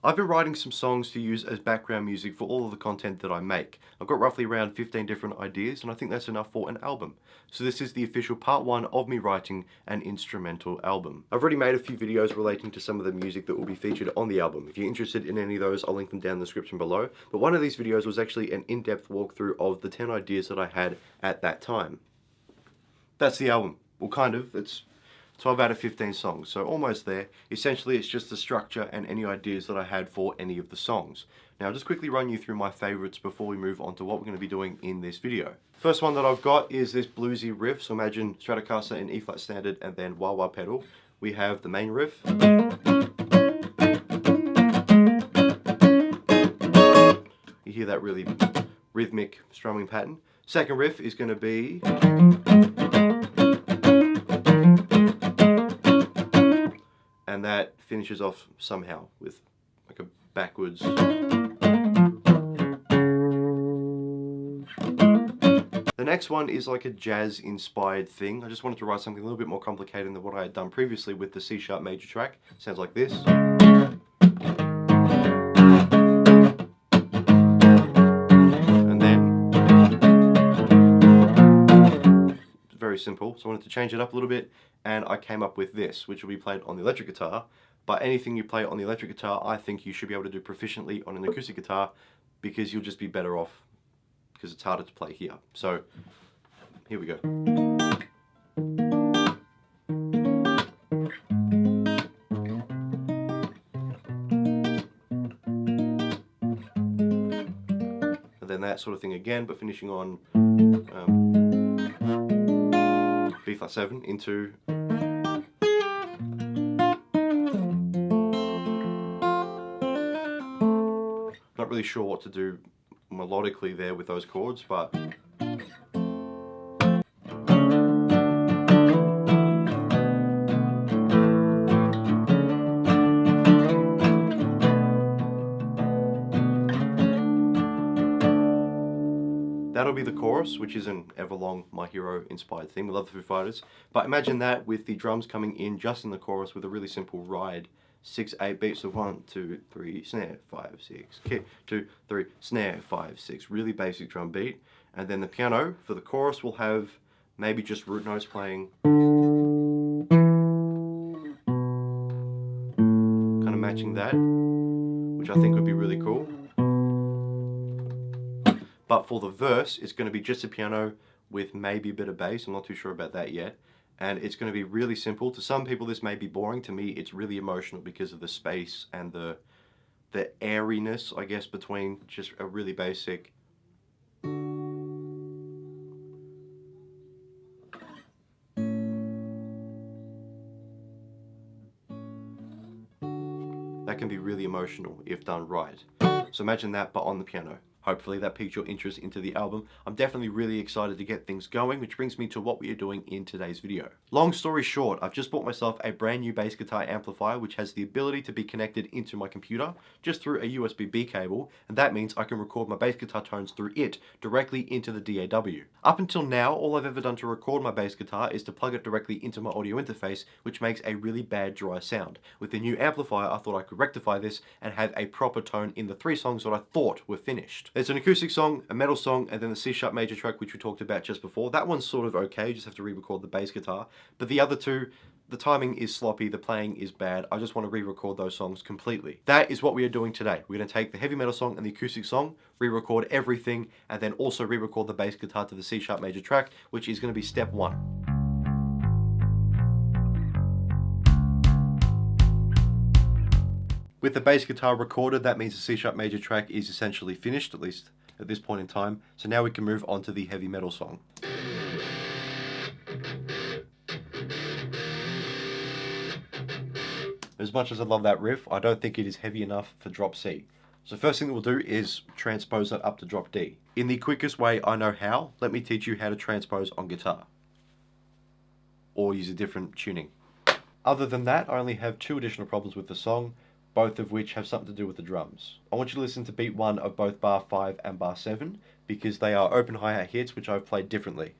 I've been writing some songs to use as background music for all of the content that I make. I've got roughly around 15 different ideas, and I think that's enough for an album. So this is the official part 1 of me writing an instrumental album. I've already made a few videos relating to some of the music that will be featured on the album. If you're interested in any of those, I'll link them down in the description below. But one of these videos was actually an in-depth walkthrough of the 10 ideas that I had at that time. That's the album. Well, kind of. It's 12 out of 15 songs, so almost there. Essentially, it's just the structure and any ideas that I had for any of the songs. Now, I'll just quickly run you through my favorites before we move on to what we're going to be doing in this video. First one that I've got is this bluesy riff. So imagine Stratocaster in E-flat standard and then wah-wah pedal. We have the main riff. You hear that really rhythmic strumming pattern. Second riff is going to be... and that finishes off somehow with like a backwards. The next one is like a jazz inspired thing. I just wanted to write something a little bit more complicated than what I had done previously with the C# major track. Sounds like this. And then, very simple. So I wanted to change it up a little bit, and I came up with this, which will be played on the electric guitar. But anything you play on the electric guitar, I think you should be able to do proficiently on an acoustic guitar, because you'll just be better off, because it's harder to play here. So, here we go. And then that sort of thing again, but finishing on B-flat 7 into... Not really sure what to do melodically there with those chords, but that'll be the chorus, which is an Everlong My Hero inspired theme. We love the Foo Fighters. But imagine that with the drums coming in just in the chorus with a really simple ride. 6/8 beats of 1 2 3 snare 5 6 kick 2 3 snare 5 6, really basic drum beat. And then the piano for the chorus will have maybe just root notes playing, kind of matching that, which I think would be really cool. But for the verse, it's going to be just a piano with maybe a bit of bass. I'm not too sure about that yet. And it's going to be really simple. To some people this may be boring. To me it's really emotional because of the space and the airiness, I guess, between just a really basic that can be really emotional if done right. So imagine that, but on the piano. Hopefully that piqued your interest into the album. I'm definitely really excited to get things going, which brings me to what we are doing in today's video. Long story short, I've just bought myself a brand new bass guitar amplifier, which has the ability to be connected into my computer just through a USB-B cable, and that means I can record my bass guitar tones through it directly into the DAW. Up until now, all I've ever done to record my bass guitar is to plug it directly into my audio interface, which makes a really bad dry sound. With the new amplifier, I thought I could rectify this and have a proper tone in the 3 songs that I thought were finished. There's an acoustic song, a metal song, and then the C# major track, which we talked about just before. That one's sort of okay, you just have to re-record the bass guitar. But the other two, the timing is sloppy, the playing is bad. I just want to re-record those songs completely. That is what we are doing today. We're going to take the heavy metal song and the acoustic song, re-record everything, and then also re-record the bass guitar to the C# major track, which is going to be step 1. With the bass guitar recorded, that means the C# major track is essentially finished, at least at this point in time. So now we can move on to the heavy metal song. As much as I love that riff, I don't think it is heavy enough for drop C. So first thing that we'll do is transpose that up to drop D. In the quickest way I know how, let me teach you how to transpose on guitar. Or use a different tuning. Other than that, I only have 2 additional problems with the song, both of which have something to do with the drums. I want you to listen to beat 1 of both bar 5 and bar 7, because they are open hi-hat hits which I've played differently.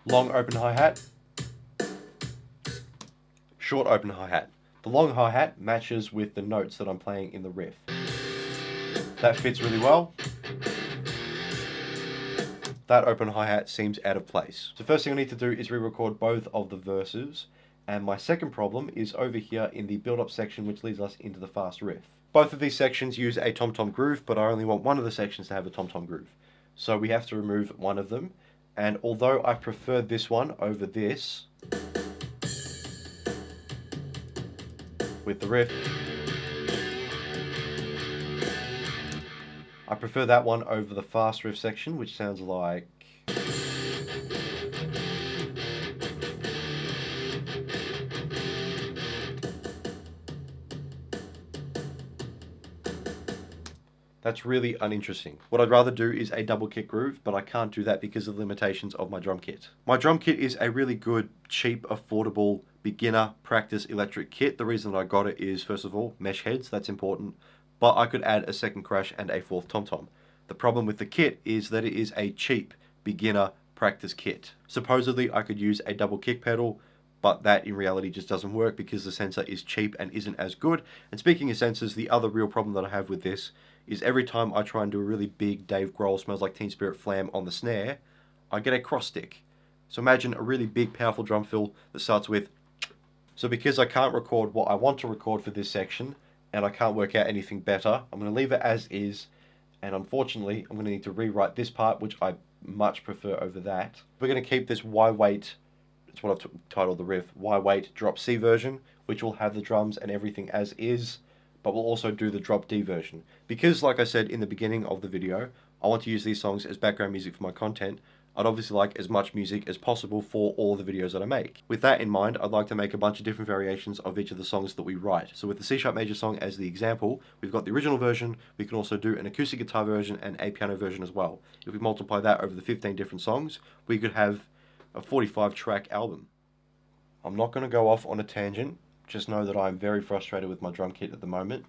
Long open hi-hat, short open hi-hat. The long hi-hat matches with the notes that I'm playing in the riff. That fits really well. That open hi-hat seems out of place. So first thing I need to do is re-record both of the verses. And my second problem is over here in the build-up section, which leads us into the fast riff. Both of these sections use a tom-tom groove, but I only want one of the sections to have a tom-tom groove. So we have to remove one of them. And although I prefer this one over this, with the riff, I prefer that one over the fast riff section, which sounds like... That's really uninteresting. What I'd rather do is a double kick groove, but I can't do that because of the limitations of my drum kit. My drum kit is a really good, cheap, affordable, beginner practice electric kit. The reason that I got it is, first of all, mesh heads, that's important, but I could add a second crash and a fourth tom-tom. The problem with the kit is that it is a cheap, beginner practice kit. Supposedly I could use a double kick pedal, but that in reality just doesn't work because the sensor is cheap and isn't as good. And speaking of sensors, the other real problem that I have with this is every time I try and do a really big Dave Grohl Smells Like Teen Spirit flam on the snare, I get a cross stick. So imagine a really big powerful drum fill that starts with... So because I can't record what I want to record for this section, and I can't work out anything better, I'm going to leave it as is, and unfortunately I'm going to need to rewrite this part, which I much prefer over that. We're going to keep this Y Wait, it's what I've titled the riff, Y Wait Drop C version, which will have the drums and everything as is, but we'll also do the drop D version. Because, like I said in the beginning of the video, I want to use these songs as background music for my content. I'd obviously like as much music as possible for all the videos that I make. With that in mind, I'd like to make a bunch of different variations of each of the songs that we write. So with the C sharp major song as the example, we've got the original version, we can also do an acoustic guitar version and a piano version as well. If we multiply that over the 15 different songs, we could have a 45-track album. I'm not going to go off on a tangent. Just know that I'm very frustrated with my drum kit at the moment.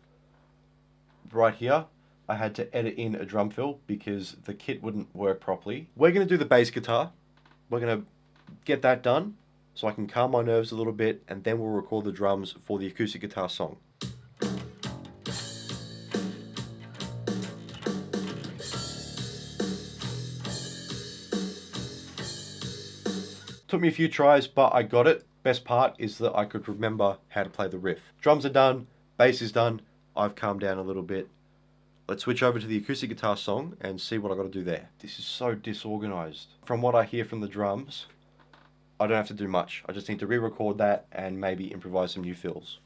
Right here, I had to edit in a drum fill because the kit wouldn't work properly. We're going to do the bass guitar. We're going to get that done so I can calm my nerves a little bit, and then we'll record the drums for the acoustic guitar song. Took me a few tries, but I got it. Best part is that I could remember how to play the riff. Drums are done, bass is done, I've calmed down a little bit. Let's switch over to the acoustic guitar song and see what I got to do there. This is so disorganized. From what I hear from the drums, I don't have to do much. I just need to re-record that and maybe improvise some new fills.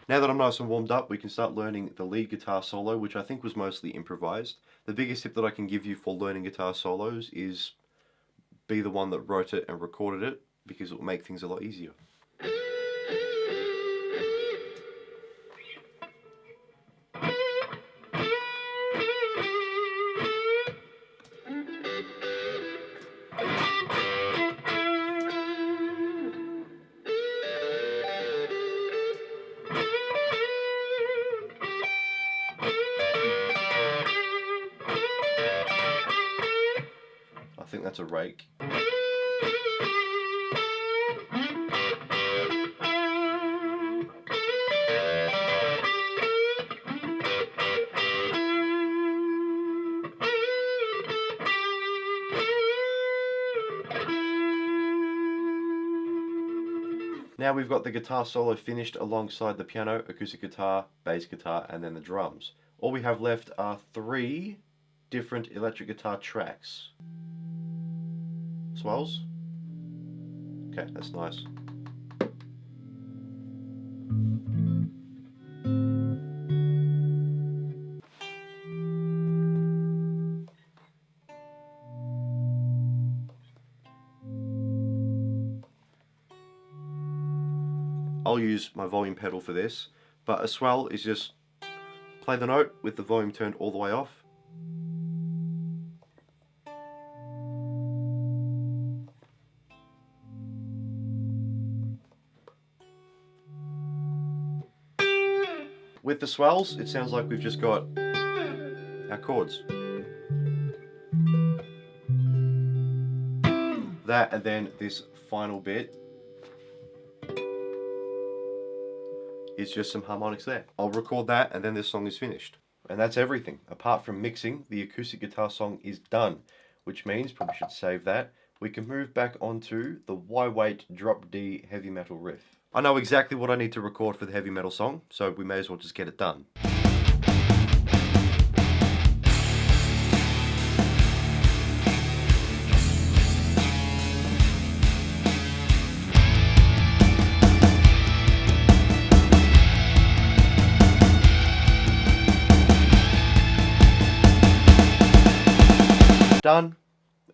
Now that I'm nice and warmed up, we can start learning the lead guitar solo, which I think was mostly improvised. The biggest tip that I can give you for learning guitar solos is be the one that wrote it and recorded it, because it will make things a lot easier. I think that's a rake. Now we've got the guitar solo finished alongside the piano, acoustic guitar, bass guitar, and then the drums. All we have left are 3 different electric guitar tracks. Swells? Okay, that's nice. I'll use my volume pedal for this, but a swell is just play the note with the volume turned all the way off. With the swells, it sounds like we've just got our chords. That, and then this final bit is just some harmonics there. I'll record that and then this song is finished. And that's everything. Apart from mixing, the acoustic guitar song is done, which means, probably should save that, we can move back onto the Why Wait Drop D heavy metal riff. I know exactly what I need to record for the heavy metal song, so we may as well just get it done. Done,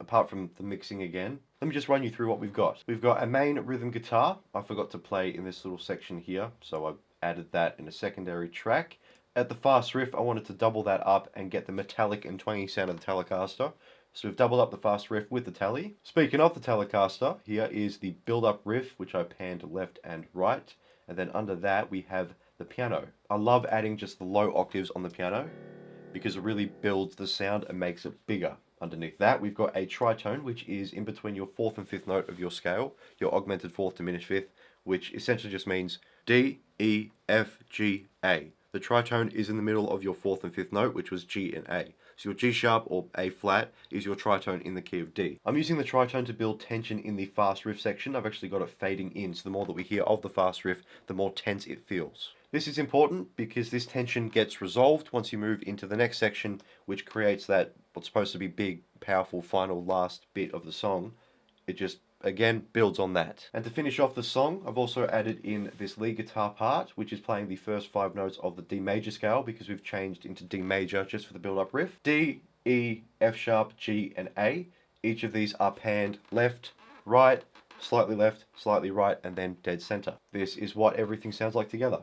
apart from the mixing again. Let me just run you through what we've got. We've got a main rhythm guitar. I forgot to play in this little section here, so I've added that in a secondary track. At the fast riff, I wanted to double that up and get the metallic and twangy sound of the Telecaster. So we've doubled up the fast riff with the Tele. Speaking of the Telecaster, here is the build-up riff, which I panned left and right. And then under that, we have the piano. I love adding just the low octaves on the piano because it really builds the sound and makes it bigger. Underneath that, we've got a tritone, which is in between your 4th and 5th note of your scale, your augmented 4th diminished 5th, which essentially just means D, E, F, G, A. The tritone is in the middle of your 4th and 5th note, which was G and A. So your G sharp or A flat is your tritone in the key of D. I'm using the tritone to build tension in the fast riff section. I've actually got it fading in, so the more that we hear of the fast riff, the more tense it feels. This is important because this tension gets resolved once you move into the next section, which creates that what's supposed to be big, powerful, final, last bit of the song. It just, again, builds on that. And to finish off the song, I've also added in this lead guitar part, which is playing the first 5 notes of the D major scale because we've changed into D major just for the build-up riff. D, E, F sharp, G, and A. Each of these are panned left, right, slightly left, slightly right, and then dead center. This is what everything sounds like together.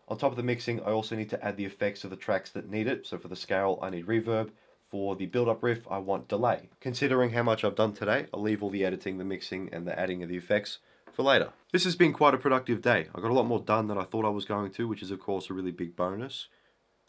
On top of the mixing, I also need to add the effects of the tracks that need it. So for the scale, I need reverb. For the build-up riff, I want delay. Considering how much I've done today, I'll leave all the editing, the mixing, and the adding of the effects for later. This has been quite a productive day. I got a lot more done than I thought I was going to, which is of course a really big bonus.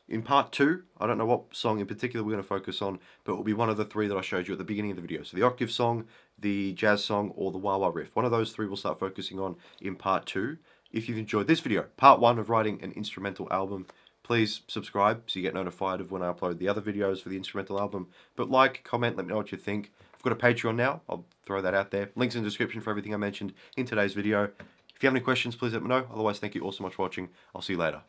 In part 2, I don't know what song in particular we're going to focus on, but it will be one of the 3 that I showed you at the beginning of the video. So the octave song, the jazz song, or the wah-wah riff. One of those 3 we'll start focusing on in part 2. If you've enjoyed this video, part 1 of writing an instrumental album, please subscribe so you get notified of when I upload the other videos for the instrumental album. But like, comment, let me know what you think. I've got a Patreon now, I'll throw that out there. Links in the description for everything I mentioned in today's video. If you have any questions, please let me know. Otherwise, thank you all so much for watching. I'll see you later.